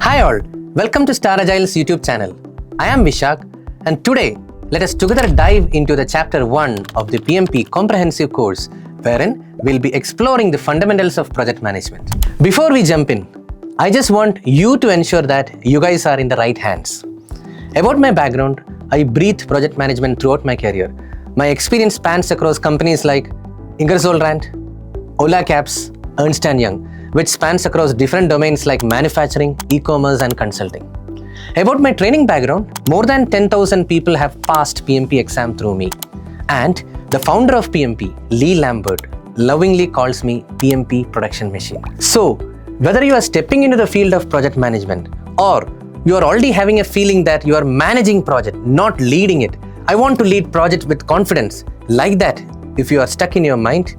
Hi all, welcome to Star Agile's YouTube channel. I am Visakh, and today let us together dive into the chapter 1 of the PMP comprehensive course, wherein we'll be exploring the fundamentals of project management. Before we jump in, I just want you to ensure that you guys are in the right hands. About my background, I breathe project management throughout my career. My experience spans across companies like Ingersoll Rand, Ola Cabs, Ernst & Young, which spans across different domains like manufacturing, e-commerce and consulting. About my training background, more than 10,000 people have passed PMP exam through me. And the founder of PMP, Lee Lambert, lovingly calls me PMP production machine. So, whether you are stepping into the field of project management or you are already having a feeling that you are managing project, not leading it, I want to lead project with confidence. Like that, if you are stuck in your mind,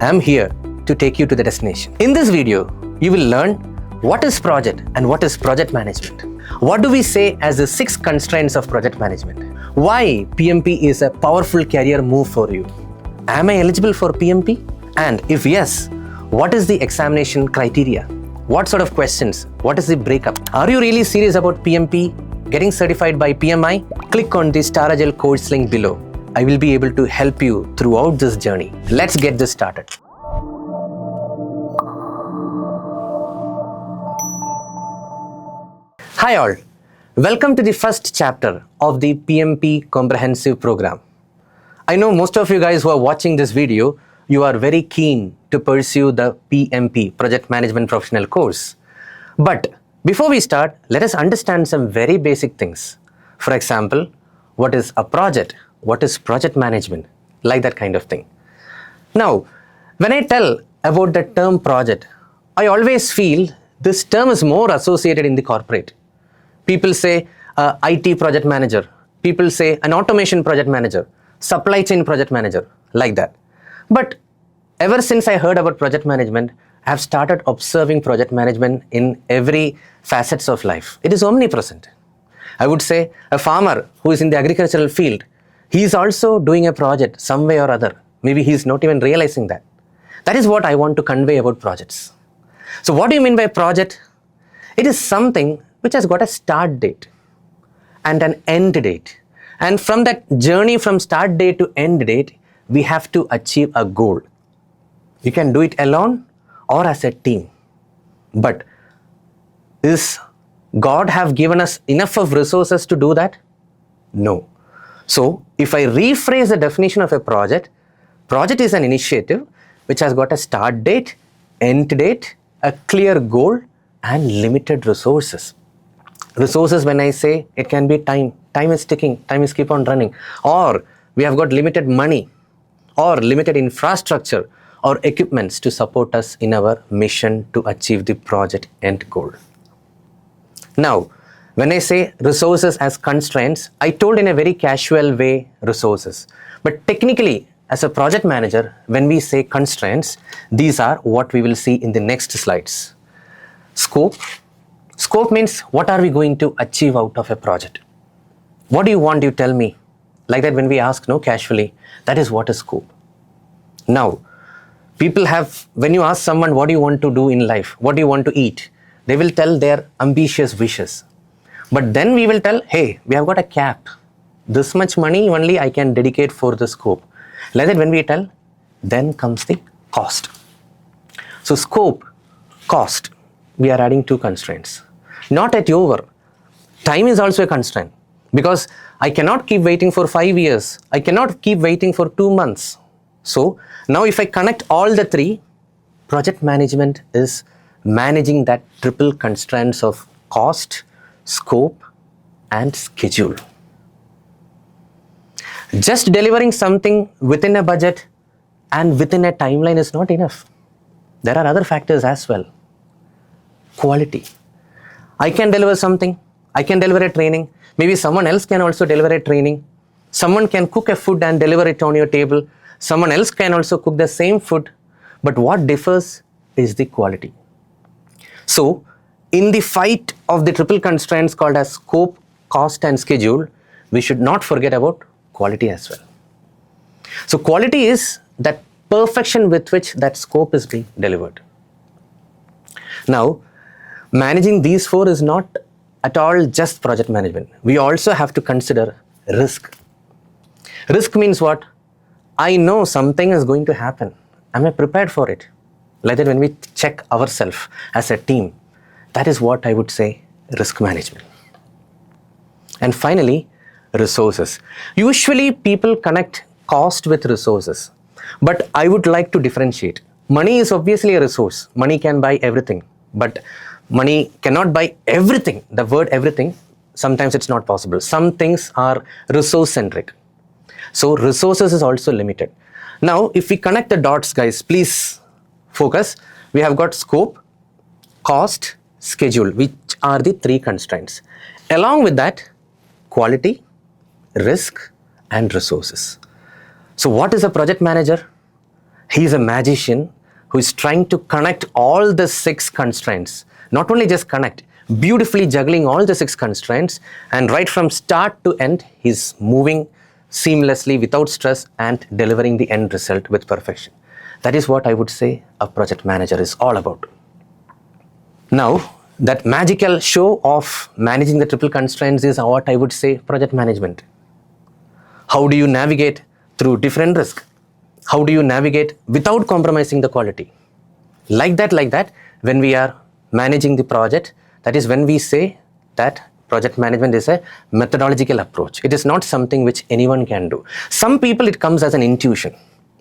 I am here to take you to the destination. In this video, you will learn what is project and what is project management. What do we say as the 6 constraints of project management? Why PMP is a powerful career move for you? Am I eligible for PMP? And if yes, what is the examination criteria? What sort of questions? What is the breakup? Are you really serious about PMP getting certified by PMI? Click on the Star Agile course link below. I will be able to help you throughout this journey. Let's get this started. Hi all, welcome to the first chapter of the PMP comprehensive program. I know most of you guys who are watching this video, you are very keen to pursue the PMP, Project Management Professional course. But before we start, let us understand some very basic things. For example, what is a project? What is project management? Like that kind of thing. Now, when I tell about the term project, I always feel this term is more associated in the corporate. People say IT project manager. People say an automation project manager, supply chain project manager, like that. But ever since I heard about project management, I have started observing project management in every facets of life. It is omnipresent. I would say a farmer who is in the agricultural field, he is also doing a project some way or other. Maybe he is not even realizing that. That is what I want to convey about projects. So what do you mean by project? It is something which has got a start date and an end date. And from that journey from start date to end date, we have to achieve a goal. You can do it alone or as a team. But is God have given us enough of resources to do that? No. So if I rephrase the definition of a project is an initiative which has got a start date, end date, a clear goal and limited resources. Resources, when I say, it can be time. Time is ticking, time is keep on running. Or we have got limited money or limited infrastructure or equipments to support us in our mission to achieve the project end goal. Now, when I say resources as constraints, I told in a very casual way resources. But technically, as a project manager, when we say constraints, these are what we will see in the next slides. Scope. Scope means what are we going to achieve out of a project? What do you want, you tell me? Like that when we ask, no, casually, that is what is scope. Now, people have, when you ask someone what do you want to do in life, what do you want to eat, they will tell their ambitious wishes. But then we will tell, hey, we have got a cap. This much money only I can dedicate for the scope. Like that when we tell, then comes the cost. So scope, cost, we are adding 2 constraints. Not at over. Time is also a constraint because I cannot keep waiting for 5 years. I cannot keep waiting for 2 months. So now if I connect all the 3, project management is managing that triple constraints of cost, scope and schedule. Just delivering something within a budget and within a timeline is not enough. There are other factors as well. Quality. I can deliver something, I can deliver a training, maybe someone else can also deliver a training. Someone can cook a food and deliver it on your table. Someone else can also cook the same food, but what differs is the quality. So, in the fight of the triple constraints called as scope, cost and schedule, we should not forget about quality as well. So, quality is that perfection with which that scope is being delivered. Now, Managing these four is not at all just project management. We also have to consider risk. Risk means what? I know something is going to happen. Am I prepared for it? Like that, when we check ourselves as a team, that is what I would say risk management. And finally, resources. Usually people connect cost with resources, but I would like to differentiate. Money is obviously a resource. Money can buy everything, but money cannot buy everything. The word everything, sometimes it's not possible. Some things are resource centric. So resources is also limited. Now, if we connect the dots, guys, please focus. We have got scope, cost, schedule, which are the three constraints. Along with that, quality, risk, and resources. So what is a project manager? He is a magician who is trying to connect all the 6 constraints. Not only just connect, beautifully juggling all the 6 constraints, and right from start to end, he's moving seamlessly without stress and delivering the end result with perfection. That is what I would say a project manager is all about. Now, that magical show of managing the triple constraints is what I would say project management. How do you navigate through different risks? How do you navigate without compromising the quality? Like that, when we are managing the project, that is when we say that project management is a methodological approach. It is not something which anyone can do. Some people, it comes as an intuition.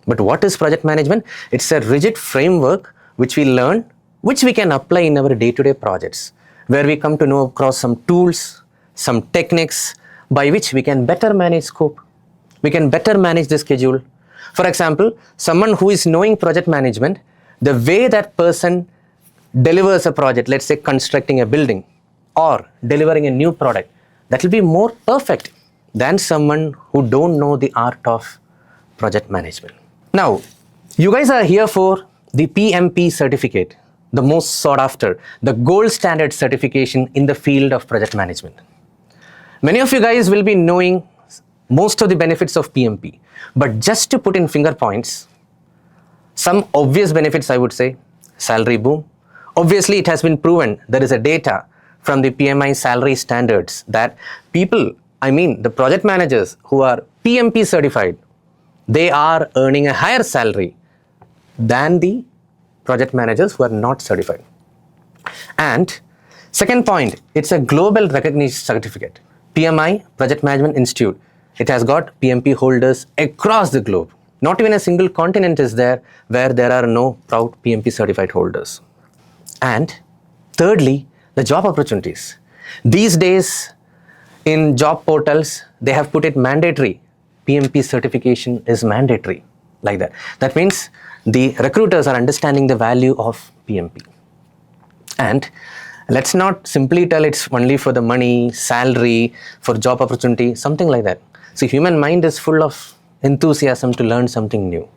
But what is project management? It's a rigid framework which we learn, which we can apply in our day-to-day projects, where we come to know across some tools, some techniques by which we can better manage scope. We can better manage the schedule. For example, someone who is knowing project management, the way that person delivers a project, let's say constructing a building or delivering a new product, that will be more perfect than someone who don't know the art of project management. Now, you guys are here for the PMP certificate, the most sought after, the gold standard certification in the field of project management. Many of you guys will be knowing most of the benefits of PMP, but just to put in finger points, some obvious benefits I would say: salary boom. Obviously, it has been proven, there is a data from the PMI salary standards that people, the project managers who are PMP certified, they are earning a higher salary than the project managers who are not certified. And second point, it's a global recognized certificate. PMI, Project Management Institute, it has got PMP holders across the globe. Not even a single continent is there where there are no proud PMP certified holders. And thirdly, the job opportunities. These days in job portals, they have put it mandatory. PMP certification is mandatory, like that. That means the recruiters are understanding the value of PMP. And let's not simply tell it's only for the money, salary, for job opportunity, something like that. See, human mind is full of enthusiasm to learn something new.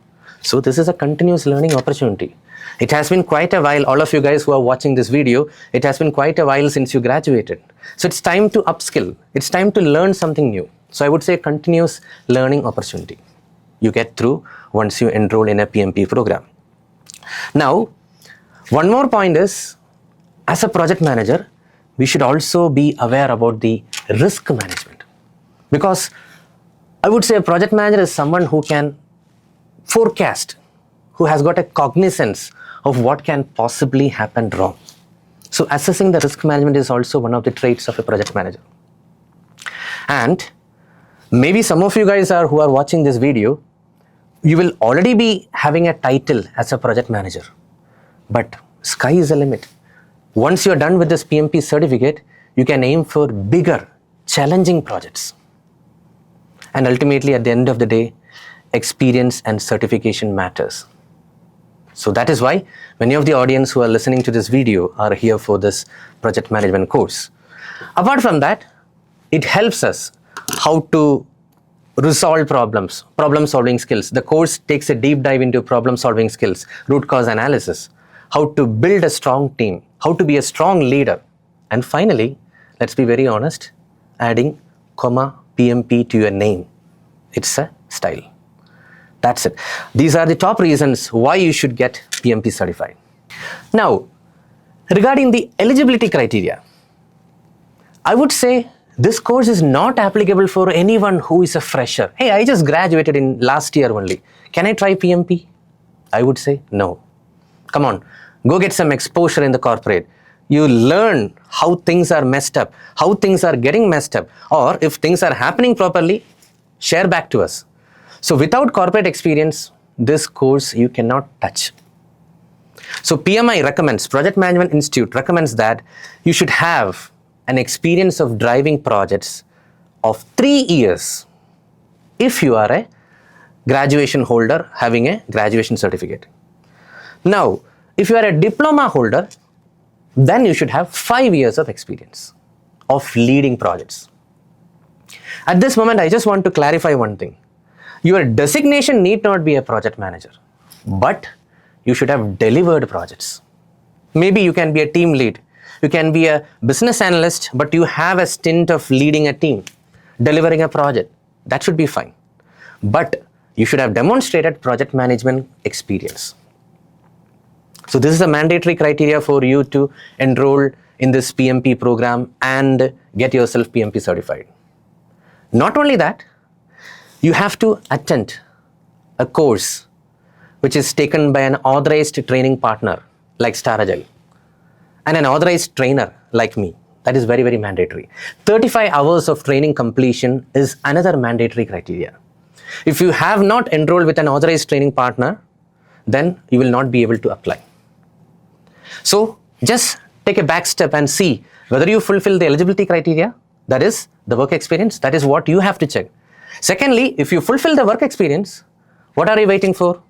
So this is a continuous learning opportunity. It has been quite a while, all of you guys who are watching this video, it has been quite a while since you graduated. So it's time to upskill. It's time to learn something new. So I would say continuous learning opportunity you get through once you enroll in a PMP program. Now, one more point is, as a project manager, we should also be aware about the risk management. Because I would say a project manager is someone who can forecast, who has got a cognizance of what can possibly happen wrong. So assessing the risk management is also one of the traits of a project manager. And maybe some of you guys who are watching this video, you will already be having a title as a project manager. But sky is the limit. Once you're done with this PMP certificate, you can aim for bigger, challenging projects. And ultimately, at the end of the day, experience and certification matters. So that is why many of the audience who are listening to this video are here for this project management course. Apart from that, it helps us how to resolve problems, problem-solving skills. The course takes a deep dive into problem-solving skills, root cause analysis, how to build a strong team, how to be a strong leader. And finally, let's be very honest, adding PMP to your name. It's a style. That's it. These are the top reasons why you should get PMP certified. Now, Regarding the eligibility criteria, I would say this course is not applicable for anyone who is a fresher. Hey, I just graduated in last year only. Can I try PMP? I would say no. Come on, go get some exposure in the corporate. You learn how things are messed up, how things are getting messed up, or if things are happening properly, share back to us. So without corporate experience, this course you cannot touch. So PMI recommends, Project Management Institute recommends that you should have an experience of driving projects of 3 years if you are a graduation holder having a graduation certificate. Now, if you are a diploma holder, then you should have 5 years of experience of leading projects. At this moment, I just want to clarify one thing. Your designation need not be a project manager, but you should have delivered projects. Maybe you can be a team lead. You can be a business analyst, but you have a stint of leading a team, delivering a project. That should be fine. But you should have demonstrated project management experience. So this is a mandatory criteria for you to enroll in this PMP program and get yourself PMP certified. Not only that, you have to attend a course which is taken by an authorized training partner like Agile and an authorized trainer like me. That is very, very mandatory. 35 hours of training completion is another mandatory criteria. If you have not enrolled with an authorized training partner, then you will not be able to apply. So just take a back step and see whether you fulfill the eligibility criteria, that is the work experience, that is what you have to check. Secondly, if you fulfill the work experience, what are you waiting for?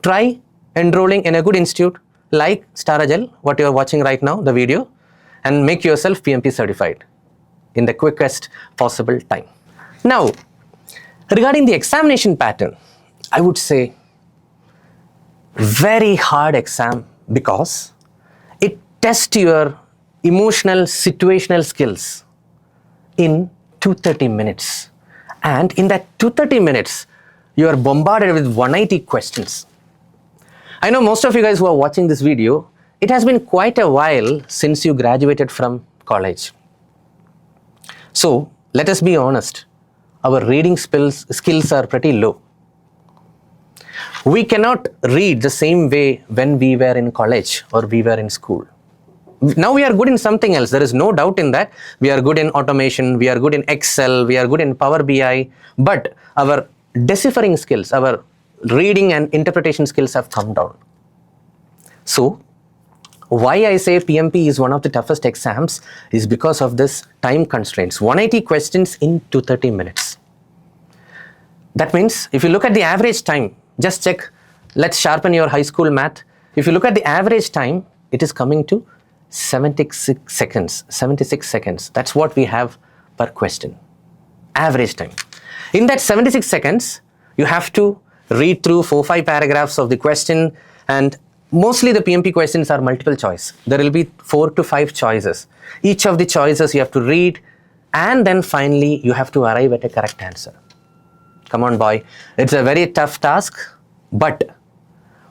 Try enrolling in a good institute like Agile, what you are watching right now, the video, and make yourself PMP certified in the quickest possible time. Now, regarding the examination pattern, I would say very hard exam because it tests your emotional situational skills in 230 minutes. And in that 230 minutes, you are bombarded with 180 questions. I know most of you guys who are watching this video, it has been quite a while since you graduated from college. So let us be honest, our reading skills are pretty low. We cannot read the same way when we were in college or we were in school. Now we are good in something else. There is no doubt in that. We are good in automation, we are good in Excel, we are good in Power BI, but our deciphering skills, our reading and interpretation skills have come down. So why I say PMP is one of the toughest exams is because of this time constraints. 180 questions in 230 minutes. That means if you look at the average time, just check, let's sharpen your high school math. If you look at the average time, it is coming to 76 seconds. That's what we have per question. Average time. In that 76 seconds, you have to read through 4-5 paragraphs of the question, and mostly the PMP questions are multiple choice. There will be 4 to 5 choices. Each of the choices you have to read, and then finally you have to arrive at a correct answer. Come on, boy. It's a very tough task, but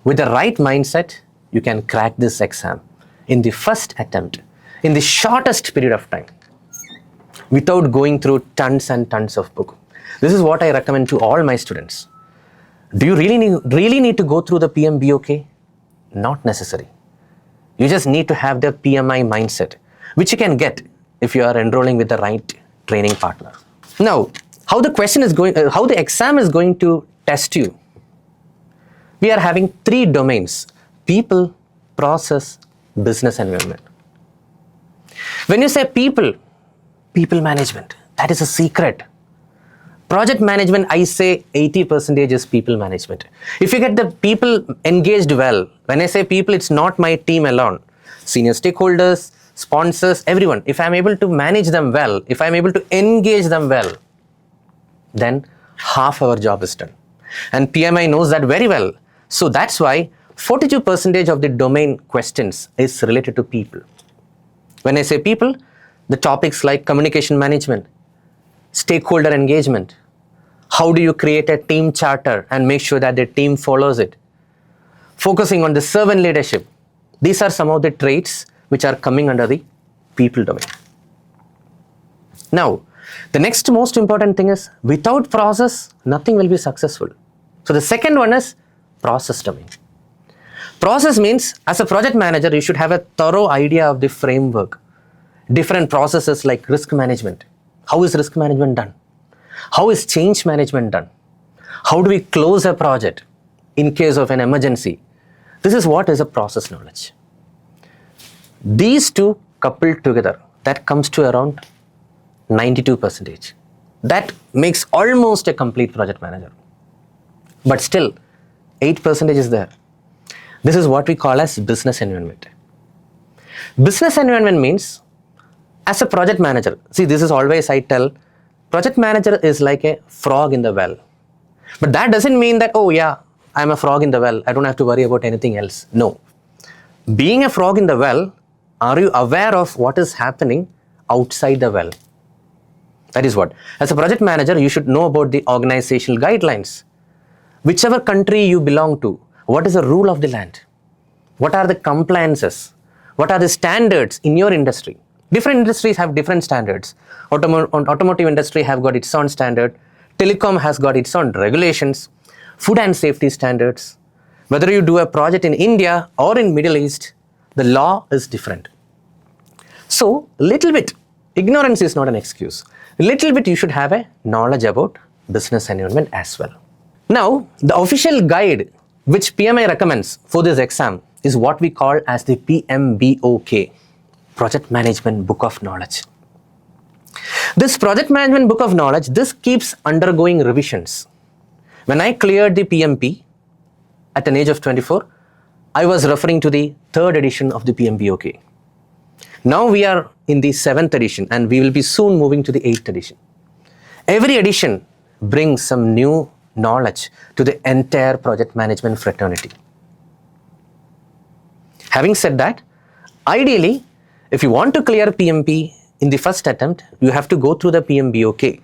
with the right mindset, you can crack this exam in the first attempt, in the shortest period of time, without going through tons and tons of book. This is what I recommend to all my students. Do you really need to go through the PMBOK? Not necessary. You just need to have the PMI mindset, which you can get if you are enrolling with the right training partner. Now, how the exam is going to test you? We are having 3 domains: people, process, business environment. When you say people management, that is a secret. Project management, I say 80% is people management. If you get the people engaged well, when I say people, it's not my team alone. Senior stakeholders, sponsors, everyone. If I'm able to manage them well, if I'm able to engage them well, then half our job is done. And PMI knows that very well. So that's why 42% of the domain questions is related to people. When I say people, the topics like communication management, stakeholder engagement, how do you create a team charter and make sure that the team follows it, focusing on the servant leadership. These are some of the traits which are coming under the people domain. Now, the next most important thing is without process, nothing will be successful. So the second one is process domain. Process means as a project manager, you should have a thorough idea of the framework, different processes like risk management. How is risk management done? How is change management done? How do we close a project in case of an emergency? This is what is a process knowledge. These two coupled together, that comes to around 92%. That makes almost a complete project manager. But still, 8% is there. This is what we call as business environment. Business environment means, as a project manager, see, this is always I tell, project manager is like a frog in the well. But that doesn't mean that, oh yeah, I'm a frog in the well, I don't have to worry about anything else. No. Being a frog in the well, are you aware of what is happening outside the well? That is what. As a project manager, you should know about the organizational guidelines. Whichever country you belong to, what is the rule of the land? What are the compliances? What are the standards in your industry? Different industries have different standards. Automotive industry have got its own standard. Telecom has got its own regulations. Food and safety standards. Whether you do a project in India or in Middle East, the law is different. So, little bit, ignorance is not an excuse. Little bit you should have a knowledge about business environment as well. Now, the official guide which PMI recommends for this exam is what we call as the PMBOK, Project Management Book of Knowledge. This Project Management Book of Knowledge, this keeps undergoing revisions. When I cleared the PMP at an age of 24, I was referring to the 3rd edition of the PMBOK. Now we are in the 7th edition and we will be soon moving to the 8th edition. Every edition brings some new knowledge to the entire project management fraternity. Having said that, ideally, if you want to clear PMP in the first attempt, you have to go through the PMBOK.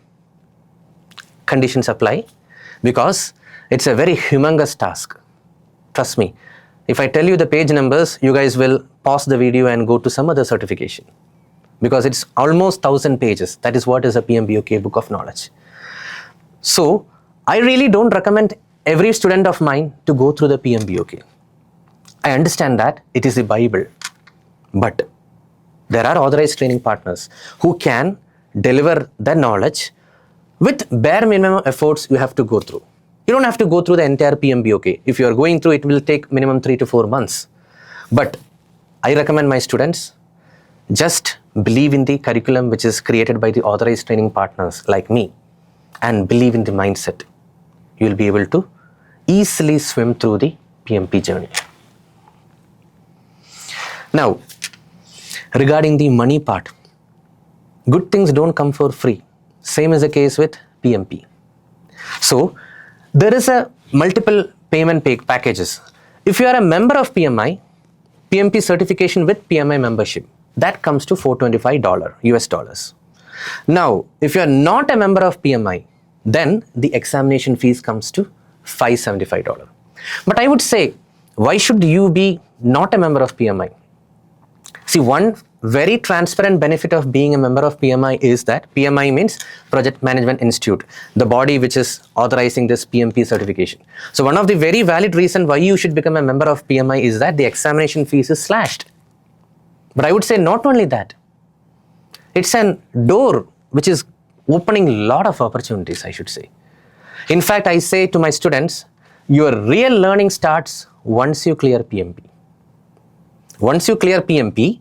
Conditions apply because it's a very humongous task. Trust me, if I tell you the page numbers, you guys will pause the video and go to some other certification because it's almost 1000 pages. That is what is a PMBOK Book of Knowledge. So, I really don't recommend every student of mine to go through the PMBOK. I understand that it is the Bible, but there are authorized training partners who can deliver the knowledge with bare minimum efforts you have to go through. You don't have to go through the entire PMBOK. If you are going through, it will take minimum 3 to 4 months. But I recommend my students just believe in the curriculum which is created by the authorized training partners like me and believe in the mindset. You will be able to easily swim through the PMP journey. Now, regarding the money part, good things don't come for free. Same is the case with PMP. So, there is a multiple payment packages. If you are a member of PMI, PMP certification with PMI membership, that comes to $425 US dollars. Now, if you are not a member of PMI, then the examination fees comes to $575. But I would say, why should you be not a member of PMI? See, one very transparent benefit of being a member of PMI is that PMI means Project Management Institute, the body which is authorizing this PMP certification. So one of the very valid reasons why you should become a member of PMI is that the examination fees is slashed. But I would say not only that, it's a door which is opening a lot of opportunities, I should say. In fact, I say to my students, your real learning starts once you clear PMP. Once you clear PMP,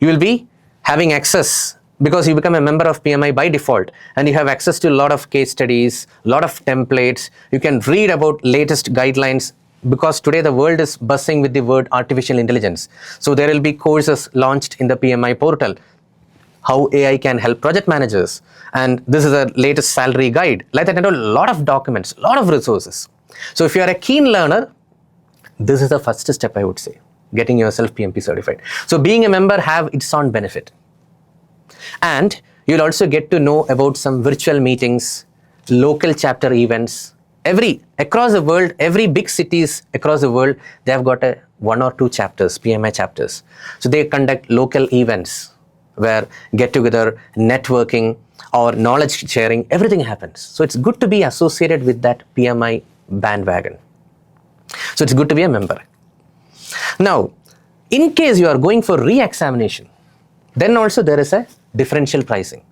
you will be having access because you become a member of PMI by default and you have access to a lot of case studies, a lot of templates. You can read about latest guidelines because today the world is buzzing with the word artificial intelligence. So there will be courses launched in the PMI portal, how AI can help project managers. And this is a latest salary guide. Like that, a lot of documents, a lot of resources. So if you are a keen learner, this is the first step, I would say, getting yourself PMP certified. So being a member have its own benefit. And you'll also get to know about some virtual meetings, local chapter events. Across the world, every big cities across the world, they have got a 1 or 2 chapters, PMI chapters. So they conduct local events where get together, networking or knowledge sharing, everything happens. So it's good to be associated with that PMI bandwagon. So it's good to be a member. Now, in case you are going for re-examination, then also there is a differential pricing.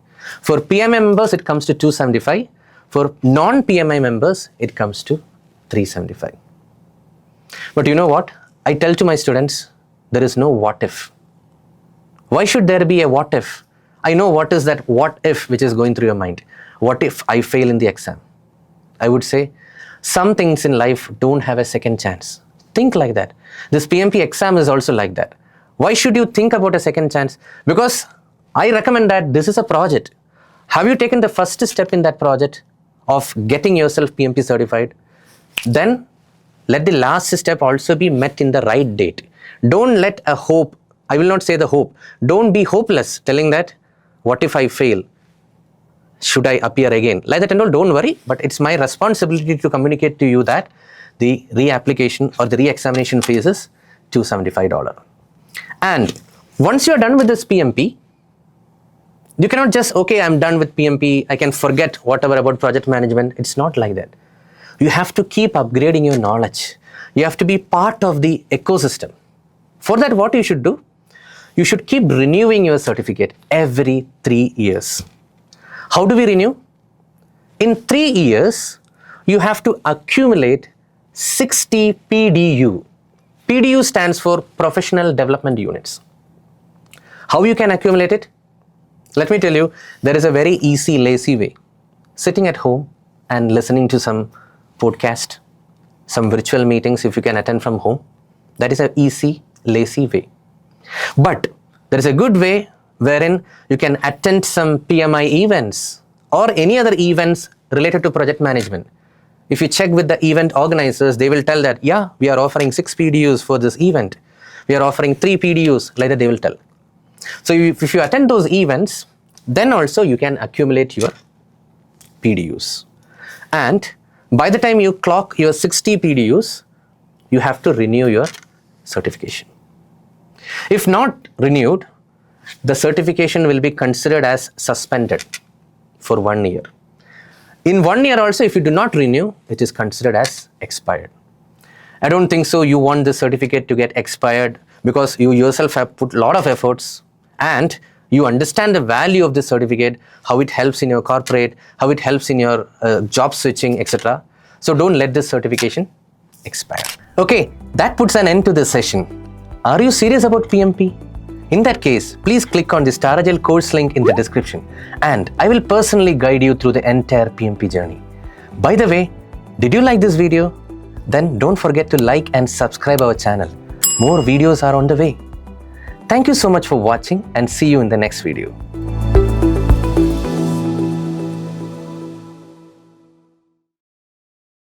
For PMI members, it comes to 275. For non-PMI members, it comes to 375. But you know what? I tell to my students, there is no what if. Why should there be a what if? I know what is that what if which is going through your mind. What if I fail in the exam? I would say, some things in life don't have a second chance. Think like that. This PMP exam is also like that. Why should you think about a second chance? Because I recommend that this is a project. Have you taken the first step in that project of getting yourself PMP certified? Then let the last step also be met in the right date. Don't let a hope, I will not say the hope, don't be hopeless telling that, what if I fail? Should I appear again? Like that and all, don't worry, but it's my responsibility to communicate to you that the reapplication or the re-examination fees is $275. And once you're done with this PMP, you cannot just, okay, I'm done with PMP, I can forget whatever about project management. It's not like that. You have to keep upgrading your knowledge. You have to be part of the ecosystem. For that, what you should do? You should keep renewing your certificate every 3 years. How do we renew? In 3 years, you have to accumulate 60 PDU. PDU stands for Professional Development Units. How you can accumulate it? Let me tell you, there is a very easy, lazy way. Sitting at home and listening to some podcast, some virtual meetings if you can attend from home. That is an easy, lazy way. But there is a good way wherein you can attend some PMI events or any other events related to project management. If you check with the event organizers, they will tell that, yeah, we are offering 6 PDUs for this event. We are offering 3 PDUs, like that they will tell. So if you attend those events, then also you can accumulate your PDUs. And by the time you clock your 60 PDUs, you have to renew your certification. If not renewed, the certification will be considered as suspended for 1 year. In 1 year also, if you do not renew, it is considered as expired. I don't think so you want this certificate to get expired because you yourself have put a lot of efforts and you understand the value of this certificate, how it helps in your corporate, how it helps in your job switching, etc. So don't let this certification expire. Okay, that puts an end to this session. Are you serious about PMP? In that case, please click on the Star Agile course link in the description and I will personally guide you through the entire PMP journey. By the way, did you like this video? Then don't forget to like and subscribe our channel. More videos are on the way. Thank you so much for watching and see you in the next video.